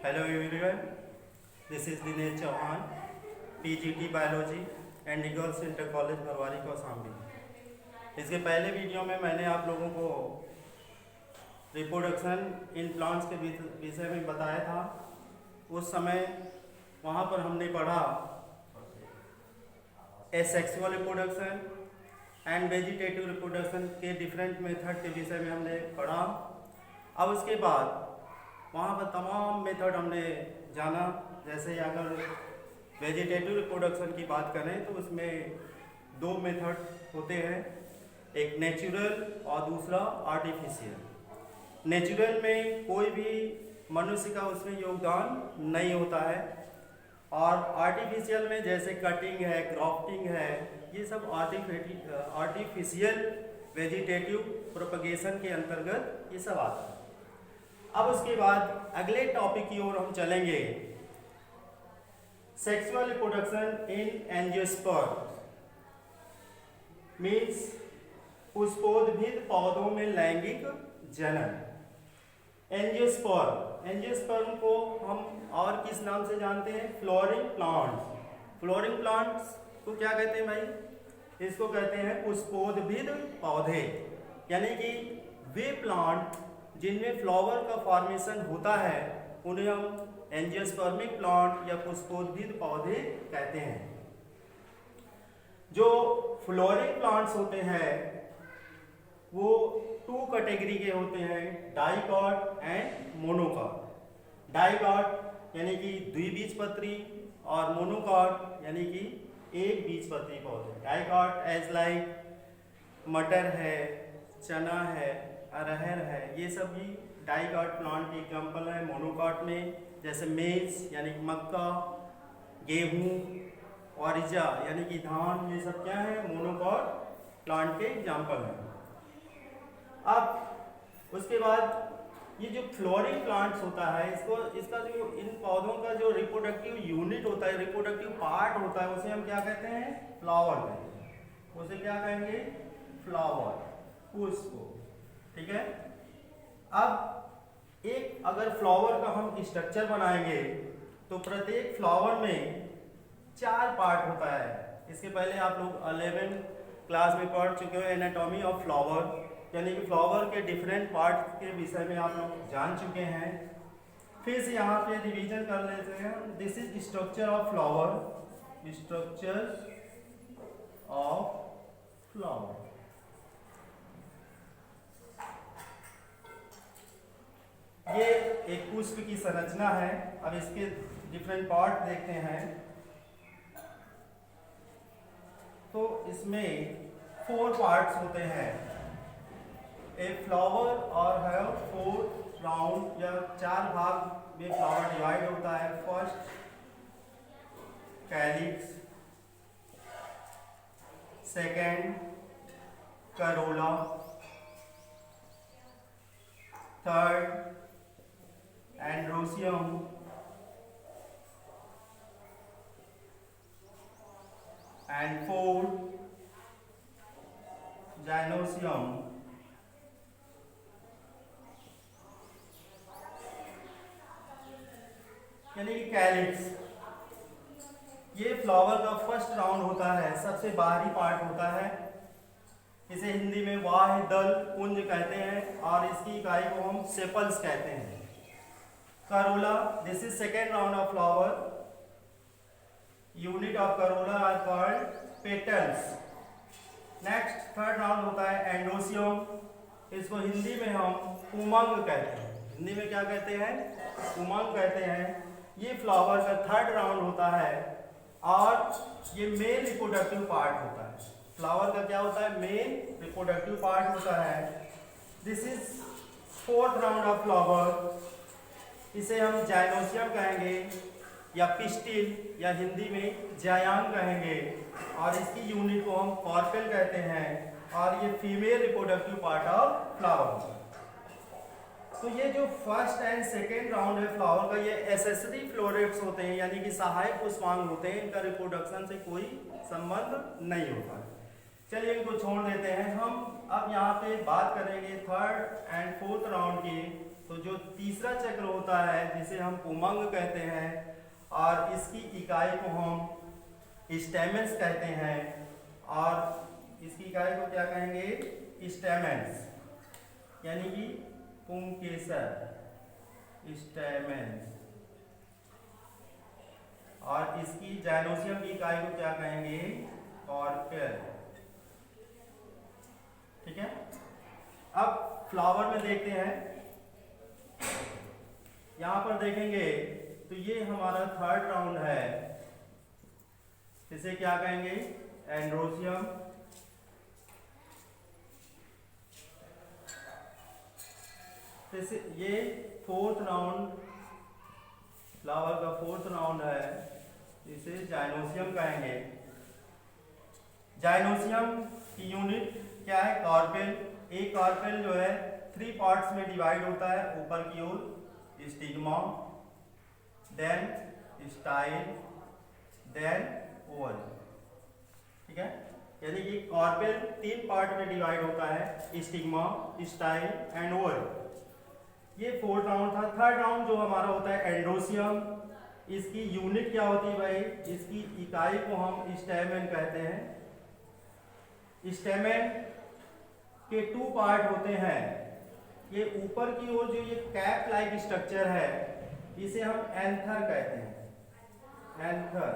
Hello everyone, this is Dinesh Chauhan, PGT biology and eagles inter college Bharwari Kaushambi. इसके पहले video में मैंने आप लोगों को रिप्रोडक्शन इन प्लांट्स के विषय में बताया था। उस समय वहाँ पर हमने पढ़ा asexual reproduction and vegetative reproduction के डिफरेंट मेथड के विषय में हमने पढ़ा। अब उसके बाद वहाँ पर तमाम मेथड हमने जाना। जैसे अगर वेजिटेटिव रिप्रोडक्शन की बात करें तो उसमें दो मेथड होते हैं, एक नेचुरल और दूसरा आर्टिफिशियल। नेचुरल में कोई भी मनुष्य का उसमें योगदान नहीं होता है, और आर्टिफिशियल में जैसे कटिंग है, ग्राफ्टिंग है, ये सब आर्टिफिशियल वेजिटेटिव प्रोपगेशन के अंतर्गत ये सब आता है। अब उसके बाद अगले टॉपिक की ओर हम चलेंगे, sexual reproduction in angiosperm, means पुष्पोद्भिद पौधों में लैंगिक जनन। एंजियोस्पर्म को हम और किस नाम से जानते हैं? Flooring plants. फ्लोरिंग प्लांट्स को क्या कहते हैं भाई? इसको कहते हैं पुष्पोद्भिद पौधे, यानी कि वे प्लांट जिनमें फ्लावर का फॉर्मेशन होता है उन्हें हम एंजियोस्पर्मिक प्लांट या पुष्पोद्भिद पौधे कहते हैं। जो फ्लोरिंग प्लांट्स होते हैं वो टू कैटेगरी के होते हैं, डाइकॉट एंड मोनोकॉट। डाइकॉट यानी कि द्विबीजपत्री और मोनोकॉट यानी कि एक बीजपत्री पौधे। डाइकॉट एज लाइक मटर है, चना है, अरहर है, ये सब भी डाइकॉट प्लांट के एग्जाम्पल है। मोनोकॉट में जैसे मेज यानी कि मक्का, गेहूँ, औरिजा यानी कि धान, ये सब क्या है? मोनोकॉट प्लांट के एग्जाम्पल हैं। अब उसके बाद ये जो फ्लोरिंग प्लांट्स होता है, इसका जो इन पौधों का जो रिप्रोडक्टिव यूनिट होता है, रिप्रोडक्टिव पार्ट होता है, उसे हम क्या कहते हैं? फ्लावर कहते हैं। उसे क्या कहेंगे? फ्लावर, पुष्प। ठीक है। अब एक अगर फ्लावर का हम स्ट्रक्चर बनाएंगे तो प्रत्येक फ्लावर में 4 पार्ट होता है। इसके पहले आप लोग 11 क्लास में पढ़ चुके हो एनाटॉमी ऑफ फ्लावर, यानी कि फ्लावर के डिफरेंट पार्ट के विषय में आप लोग जान चुके हैं। फिर से यहाँ पे रिवीजन कर लेते हैं। This is structure of flower, structure of flower. ये एक पुष्प की संरचना है। अब इसके डिफरेंट पार्ट देखते हैं तो इसमें 4 पार्ट्स होते हैं। ए फ्लावर और है 4 राउंड या 4 भाग में फ्लावर डिवाइड होता है। First calyx, second corolla, third androecium, and fourth gynoecium, यानी कि कैलिक्स। ये फ्लावर का फर्स्ट राउंड होता है, सबसे बाहरी पार्ट होता है। इसे हिंदी में वाह्य दल पुंज कहते हैं और इसकी इकाई को हम सेपल्स कहते हैं। Corolla, this is second round of flower. Unit of corolla are called petals. Next third round होता है एंडोसियम। इसको हिंदी में हम उमंग कहते हैं। हिंदी में क्या कहते हैं? उमंग कहते हैं। ये फ्लावर का थर्ड राउंड होता है और ये मेल रिप्रोडक्टिव पार्ट होता है। फ्लावर का क्या होता है? मेल रिप्रोडक्टिव पार्ट होता है। This is fourth round of flower. इसे हम जाइनोसियम कहेंगे या पिस्टिल या हिंदी में जायांग कहेंगे, और इसकी यूनिट को हम कॉर्पेल कहते हैं, और ये female reproductive part of flower. तो ये जो फर्स्ट एंड सेकेंड राउंड है फ्लावर का, ये एसेसरी फ्लोरेट्स होते हैं, यानी कि सहायक पुष्पांग होते हैं। इनका रिप्रोडक्शन से कोई संबंध नहीं होता है। चलिए इनको छोड़ देते हैं। हम अब यहाँ पे बात करेंगे थर्ड एंड फोर्थ राउंड की। तो जो तीसरा चक्र होता है जिसे हम पुमंग कहते हैं, और इसकी इकाई को हम स्टेमेंस कहते हैं, और इसकी इकाई को क्या कहेंगे? स्टेमेंस, यानी कि पुंकेसर, स्टेमेंस। और इसकी जाइलोसियम की इकाई को क्या कहेंगे? कार्पेल। ठीक है। अब फ्लावर में देखते हैं, यहां पर देखेंगे तो ये हमारा थर्ड राउंड है, इसे क्या कहेंगे? एंड्रोसियम। ये फोर्थ राउंड, फ्लावर का फोर्थ राउंड है, इसे जाइनोसियम कहेंगे। जाइनोसियम की यूनिट क्या है? कार्पेल। एक कार्पेल जो है 3 पार्ट्स में डिवाइड होता है, ऊपर की ओर stigma, then style, then oval. ठीक है, यानी कि कार्पेल 3 पार्ट में डिवाइड होता है, स्टिग्मा, स्टाइल एंड ओवल। ये फोर्थ राउंड था। थर्ड राउंड जो हमारा होता है एंड्रोसियम, इसकी यूनिट क्या होती है भाई? इसकी इकाई को हम स्टेमेन कहते हैं। स्टेमेन के 2 पार्ट होते हैं। ये ऊपर की ओर जो ये कैप लाइक स्ट्रक्चर है, इसे हम एंथर कहते हैं, एंथर।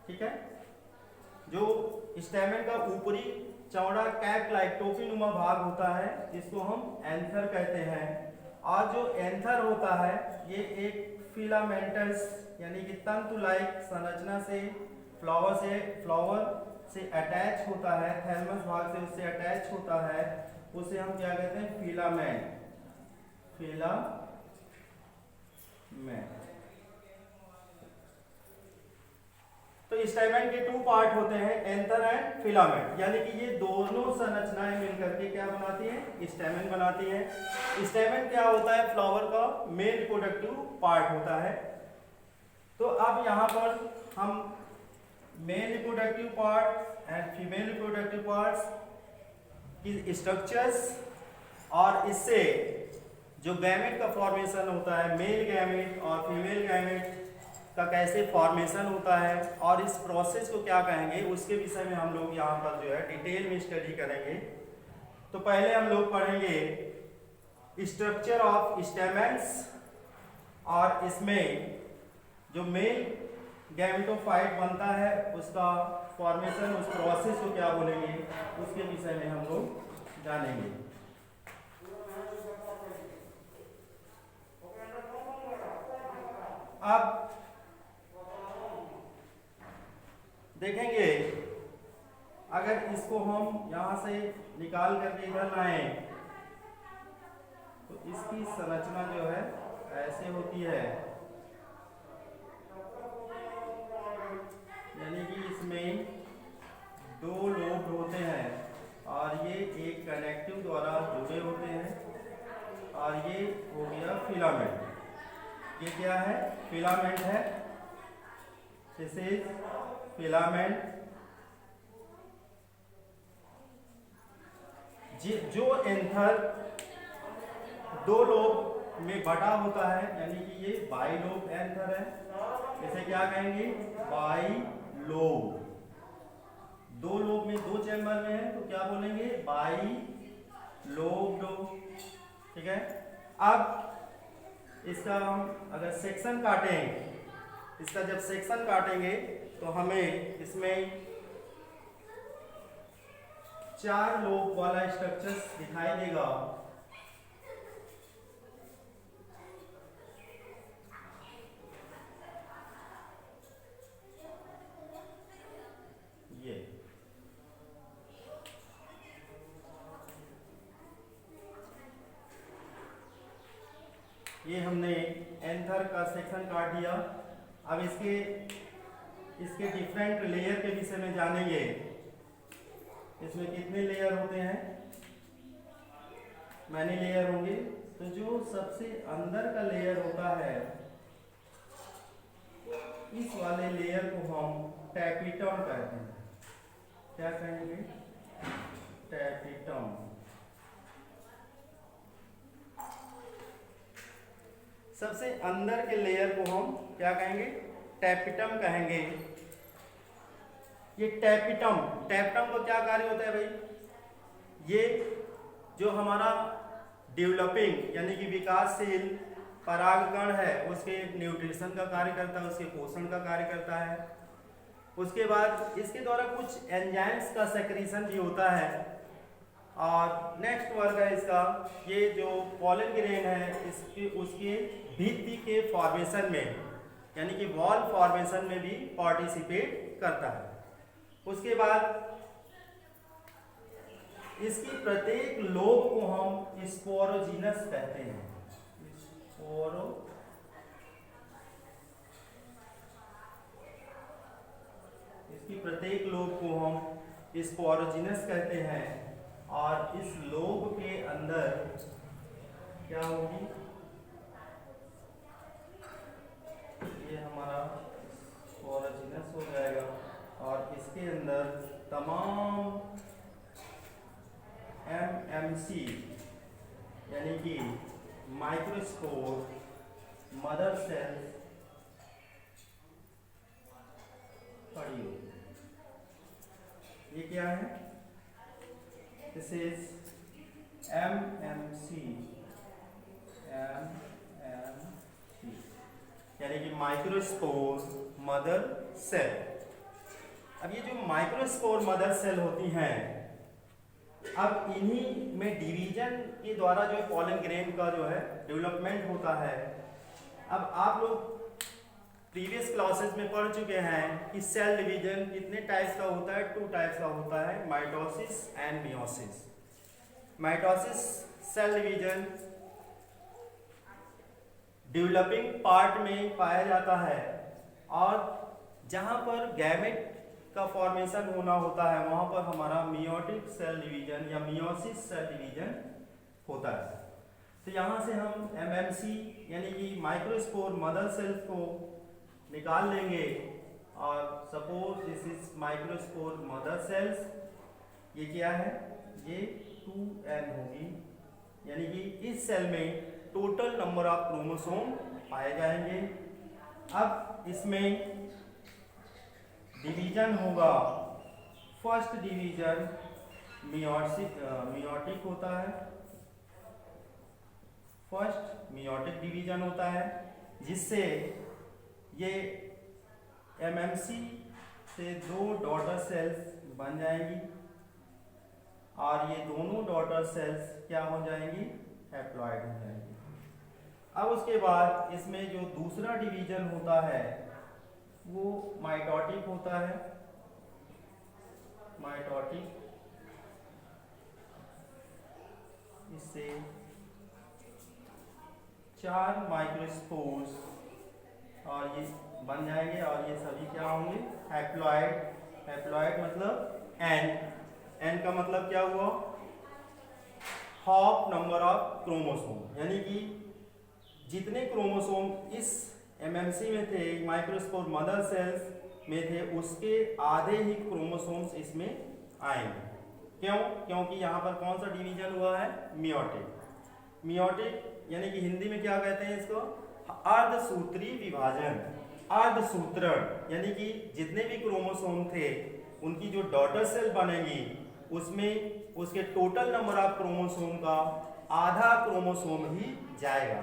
ठीक है, जो स्टेमेन का ऊपरी चौड़ा कैप लाइक टोपीनुमा भाग होता है, इसको हम एंथर कहते हैं। और जो एंथर होता है ये एक फिलामेंटस यानी कि तंतु लाइक संरचना से फ्लावर से अटैच होता है, थैलमस भाग से उससे अटैच होता है, उसे हम क्या कहते हैं? Filament, filament. तो स्टेमेन के 2 पार्ट होते हैं, एंथर एंड फिलामेंट, यानी कि ये दोनों संरचनाएं मिलकर के क्या बनाती हैं? स्टेमेन बनाती हैं। स्टेमेन क्या होता है? फ्लावर का मेल रिप्रोडक्टिव पार्ट होता है। तो अब यहाँ पर हम male reproductive part and female reproductive parts की स्ट्रक्चर्स, और इससे जो गैमेट का फॉर्मेशन होता है, मेल गैमेट और फीमेल गैमेट का कैसे फॉर्मेशन होता है, और इस प्रोसेस को क्या कहेंगे, उसके विषय में हम लोग यहाँ पर जो है डिटेल में स्टडी करेंगे। तो पहले हम लोग पढ़ेंगे स्ट्रक्चर ऑफ स्टेमेंस, और इसमें जो मेल गैमेटोफाइट बनता है उसका फॉर्मेशन, उस प्रोसेस को क्या बोलेंगे, उसके विषय में हम लोग जानेंगे। अब देखेंगे, अगर इसको हम यहां से निकाल करके इधर लाएं तो इसकी संरचना जो है ऐसे होती है, यानी कि इसमें 2 लोब होते हैं और ये एक कनेक्टिव द्वारा जुड़े होते हैं, और ये हो गया फिलामेंट। ये क्या है? फिलामेंट है। This is filament. जो एंथर 2 लोब में बटा होता है, यानी कि ये बाइलोब एंथर है, इसे क्या कहेंगे? बाइलोब। 2 लोब में 2 चैम्बर में है तो क्या बोलेंगे? बाइलोब। ठीक है। अब इसका हम अगर सेक्शन काटें, इसका जब सेक्शन काटेंगे तो हमें इसमें 4 लोब वाला स्ट्रक्चर दिखाई देगा। ये हमने एंथर का सेक्शन काट दिया। अब इसके डिफरेंट लेयर के विषय में जानेंगे। इसमें कितने लेयर होते हैं? मैनी लेयर होंगे। तो जो सबसे अंदर का लेयर होता है, इस वाले लेयर को हम टैपिटम कहते हैं। क्या कहेंगे? टैपिटम। सबसे अंदर के लेयर को हम क्या कहेंगे, टैपिटम कहेंगे। ये टैपिटम का क्या कार्य होता है भाई, ये जो हमारा डेवलपिंग यानी कि विकासशील परागकण है उसके न्यूट्रिशन का कार्य करता है, उसके पोषण का कार्य करता है। उसके बाद इसके द्वारा कुछ एंजाइम्स का सेक्रीशन भी होता है। और नेक्स्ट वर्ग है इसका, ये जो पॉलन ग्रेन है इसके उसके भित्ति के फॉर्मेशन में यानी कि वॉल फॉर्मेशन में भी पार्टिसिपेट करता है। उसके बाद इसकी प्रत्येक लोब को हम स्पोरोजीनस कहते हैं। इसकी प्रत्येक लोब को हम स्पोरोजीनस कहते हैं। और इस लोब के अंदर क्या होगी, ये हमारा स्पोरोजीनस हो जाएगा और इसके अंदर तमाम एमएमसी यानी कि माइक्रोस्पोर मदर सेल्स पड़ी होगी। ये क्या है, दिस इज एमएमसी यानी कि माइक्रोस्पोर मदर सेल। अब ये जो माइक्रोस्पोर मदर सेल होती हैं, अब इन्हीं में डिवीजन के द्वारा जो है पॉलन ग्रेन का जो है डेवलपमेंट होता है। अब आप लोग प्रीवियस क्लासेस में पढ़ चुके हैं कि सेल डिवीजन कितने टाइप्स का होता है, 2 टाइप्स का होता है, mitosis and meiosis. Mitosis cell division developing part में पाया जाता है और जहां पर गैमेट का फॉर्मेशन होना होता है वहां पर हमारा मियोटिक सेल डिवीजन या मियोसिस सेल डिवीजन होता है। तो यहां से हम एमएमसी यानी कि माइक्रोस्पोर मदर सेल्स को निकाल लेंगे और suppose this is microspore mother cells. ये क्या है, ये 2n होगी यानी कि इस सेल में टोटल नंबर ऑफ क्रोमोसोम पाए जाएंगे। अब इसमें डिवीजन होगा, फर्स्ट डिवीजन मियोटिक होता है, फर्स्ट मियोटिक डिवीजन होता है जिससे ये एमएमसी से 2 डॉटर सेल्स बन जाएंगी और ये दोनों डॉटर सेल्स क्या हो जाएंगी, हैप्लॉइड हो जाएंगी। अब उसके बाद इसमें जो दूसरा डिवीजन होता है वो माइटोटिक होता है, माइटोटिक। इससे 4 माइक्रोस्पोर्स और ये बन जाएंगे और ये सभी क्या होंगे, हैप्लॉइड। हैप्लॉइड मतलब एन का मतलब क्या हुआ, हाफ नंबर ऑफ क्रोमोसोम यानी कि जितने क्रोमोसोम इस एमएमसी में थे, माइक्रोस्पोर मदर सेल्स में थे, उसके आधे ही क्रोमोसोम्स इसमें आएंगे। क्यों, क्योंकि यहाँ पर कौन सा डिवीजन हुआ है, मियोटिक। मियोटिक यानी कि हिंदी में क्या कहते हैं इसको, अर्धसूत्री विभाजन, अर्धसूत्रण यानी कि जितने भी क्रोमोसोम थे उनकी जो डॉटर सेल बनेंगी उसमें उसके टोटल नंबर ऑफ क्रोमोसोम का आधा क्रोमोसोम ही जाएगा।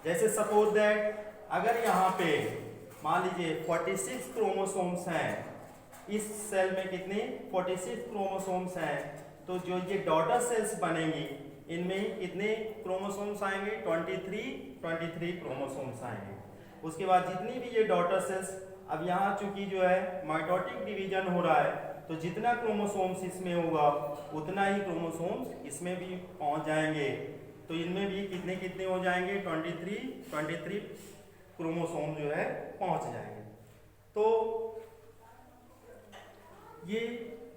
जैसे सपोज दैट अगर यहाँ पे मान लीजिए 46 क्रोमोसोम्स हैं, इस सेल में कितने 46 क्रोमोसोम्स हैं, तो जो ये डॉटर सेल्स बनेंगी इनमें कितने क्रोमोसोम्स आएंगे, 23 क्रोमोसोम्स आएंगे। उसके बाद जितनी भी ये डॉटर सेल्स, अब यहाँ चूंकि जो है माइटोटिक डिवीजन हो रहा है तो जितना क्रोमोसोम्स इसमें होगा उतना ही क्रोमोसोम्स इसमें भी पहुँच जाएंगे। तो इनमें भी कितने कितने हो जाएंगे, 23 क्रोमोसोम जो है पहुँच जाएंगे। तो ये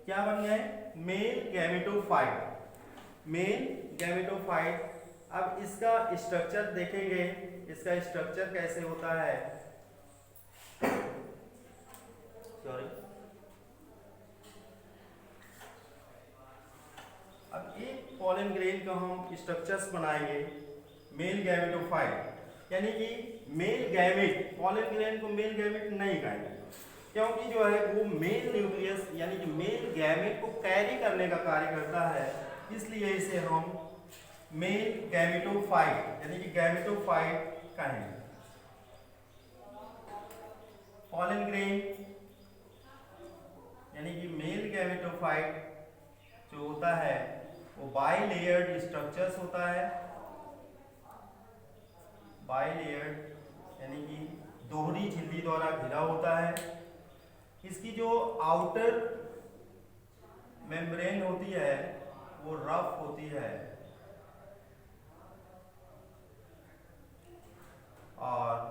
क्या बन गए, मेल गैमेटोफाइट। Male gametophyte. अब इसका स्ट्रक्चर देखेंगे, इसका स्ट्रक्चर कैसे होता है। सॉरी, अब एक पॉलन ग्रेन का हम स्ट्रक्चर्स बनाएंगे। मेल गैमेटोफाइट यानी कि मेल गैमेट, पॉलन ग्रेन को मेल गैमेट नहीं कहेंगे, क्योंकि जो है वो मेल न्यूक्लियस यानी कि मेल गैमेट को कैरी करने का कार्य करता है, इसलिए इसे हम मेल गैमेटोफाइट यानी कि गैमेटोफाइट कहेंगे। पॉलन ग्रेन यानी कि मेल गैमेटोफाइट जो होता है वो बाइलेयर्ड स्ट्रक्चर्स होता है, बाइलेयर्ड यानी कि दोहरी झिल्ली द्वारा घिरा होता है। इसकी जो आउटर मेम्ब्रेन होती है वो रफ होती है और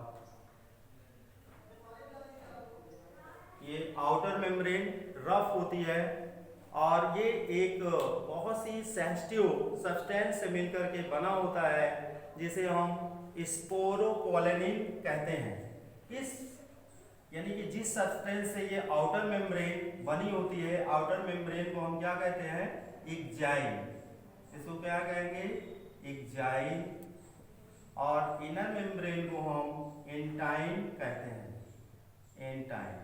ये आउटर मेम्ब्रेन रफ होती है और ये एक बहुत सी सेंसिटिव सब्सटेंस से मिलकर के बना होता है जिसे हम स्पोरोपोलेनिन कहते हैं। इस यानी कि जिस सब्सटेंस से ये आउटर मेम्ब्रेन बनी होती है, आउटर मेम्ब्रेन को हम क्या कहते हैं, एक्जाइल। इसको क्या कहेंगे, एक्जाइल। और इनर मेम्ब्रेन को हम एंटाइन कहते हैं, एंटाइन।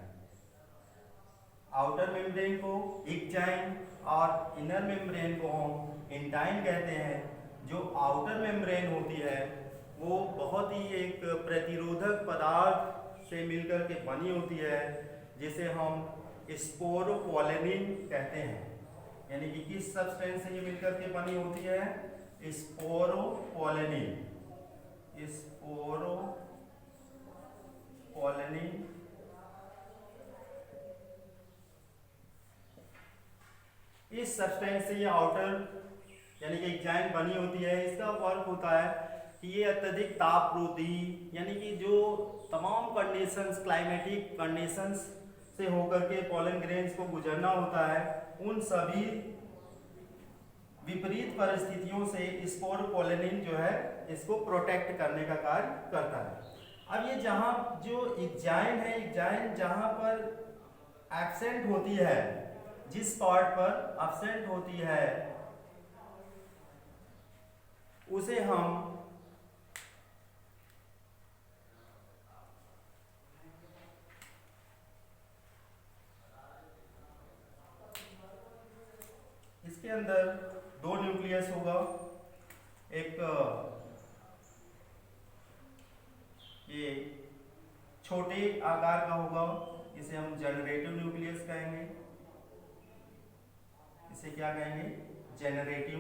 आउटर मेम्ब्रेन को एक्जाइन और इनर मेम्ब्रेन को हम एंटाइन कहते हैं। जो आउटर मेम्ब्रेन होती है वो बहुत ही एक प्रतिरोधक पदार्थ से मिलकर के बनी होती है जिसे हम स्पोरोपोलेनिन कहते हैं। यानी कि किस सब्सटेंस से ये मिलकर के बनी होती है, स्पोरोपोलेनिन, स्पोरोपोलेनिन। इस सब्सटेंस से ये आउटर यानी कि एक्जाइन बनी होती है। इसका वर्क होता है कि ये अत्यधिक तापरोधी यानी कि जो तमाम कंडीशंस, क्लाइमेटिक कंडीशंस से होकर के पॉलन ग्रेन्स को गुजरना होता है, उन सभी विपरीत परिस्थितियों से स्पोरोपोलेनिन जो है इसको प्रोटेक्ट करने का कार्य करता है। अब ये जहाँ जो एक्जाइन है, एक्जाइन जहाँ पर एब्सेंट होती है, जिस पार्ट पर एब्सेंट होती है उसे हम इसके अंदर दो न्यूक्लियस होगा, एक ये छोटे आकार का होगा, इसे हम जनरेटिव न्यूक्लियस कहेंगे। इसे क्या कहेंगे, जनरेटिव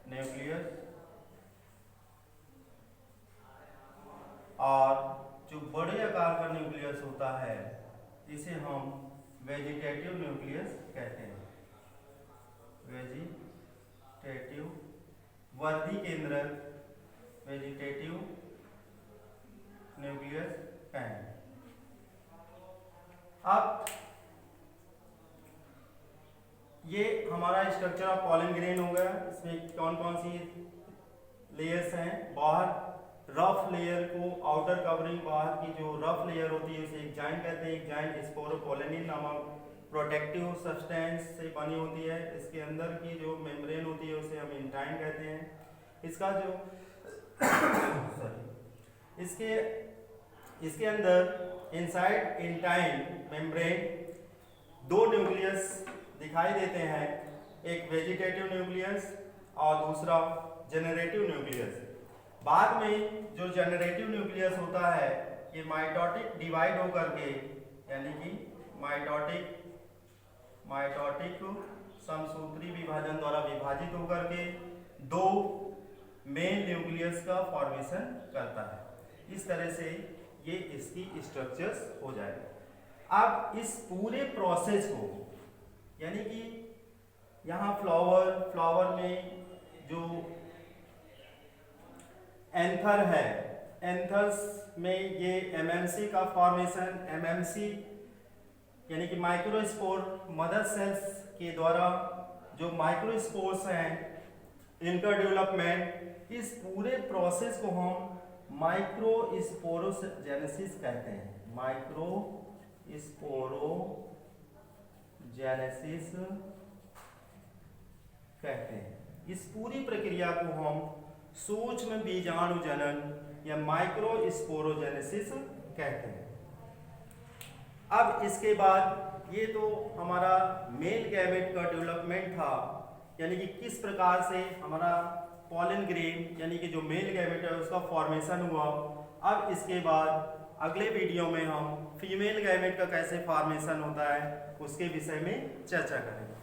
न्यूक्लियस। और जो बड़े आकार का न्यूक्लियस होता है इसे हम वेजिटेटिव न्यूक्लियस कहते हैं, वेजिटेटिव, वर्धी केंद्रक वेजिटेटिव न्यूक्लियस कहेंगे। अब ये हमारा स्ट्रक्चर ऑफ पॉलन ग्रेन हो गया। इसमें कौन कौन सी लेयर्स हैं, बाहर रफ लेयर को, आउटर कवरिंग बाहर की जो रफ लेयर होती है उसे एक्जाइन कहते हैं। एक्जाइन स्पोरोपोलेनिन नामक प्रोटेक्टिव सब्सटेंस से बनी होती है। इसके अंदर की जो मेम्ब्रेन होती है उसे हम एंटाइन कहते हैं। इसका जो इसके अंदर इनसाइड एंटाइन मेम्ब्रेन दो न्यूक्लियस दिखाई देते हैं, एक वेजिटेटिव न्यूक्लियस और दूसरा जनरेटिव न्यूक्लियस। बाद में जो जनरेटिव न्यूक्लियस होता है ये माइटोटिक डिवाइड होकर के यानी कि माइटोटिक समसूत्री विभाजन द्वारा विभाजित होकर के दो मेन न्यूक्लियस का फॉर्मेशन करता है। इस तरह से ये इसकी स्ट्रक्चर्स हो जाएगा। अब इस पूरे प्रोसेस को यानी कि यहाँ फ्लावर में जो एंथर है, एंथर्स में ये एमएमसी का फॉर्मेशन, एमएमसी यानी कि माइक्रोस्पोर मदर सेल्स के द्वारा जो माइक्रोस्पोर्स हैं इनका डेवलपमेंट, इस पूरे प्रोसेस को हम माइक्रोस्पोरोजेनेसिस कहते हैं। माइक्रोस्पोरोजेनेसिस कहते हैं। इस पूरी प्रक्रिया को हम सूक्ष्म बीजाणु जनन या माइक्रोस्पोरोजेनेसिस कहते हैं। अब इसके बाद ये तो हमारा मेल गैमेट का डेवलपमेंट था, यानी कि किस प्रकार से हमारा पॉलन ग्रेन यानी कि जो मेल गैमेट है उसका फॉर्मेशन हुआ। अब इसके बाद अगले वीडियो में हम फीमेल गैमेट का कैसे फॉर्मेशन होता है उसके विषय में चर्चा करेंगे।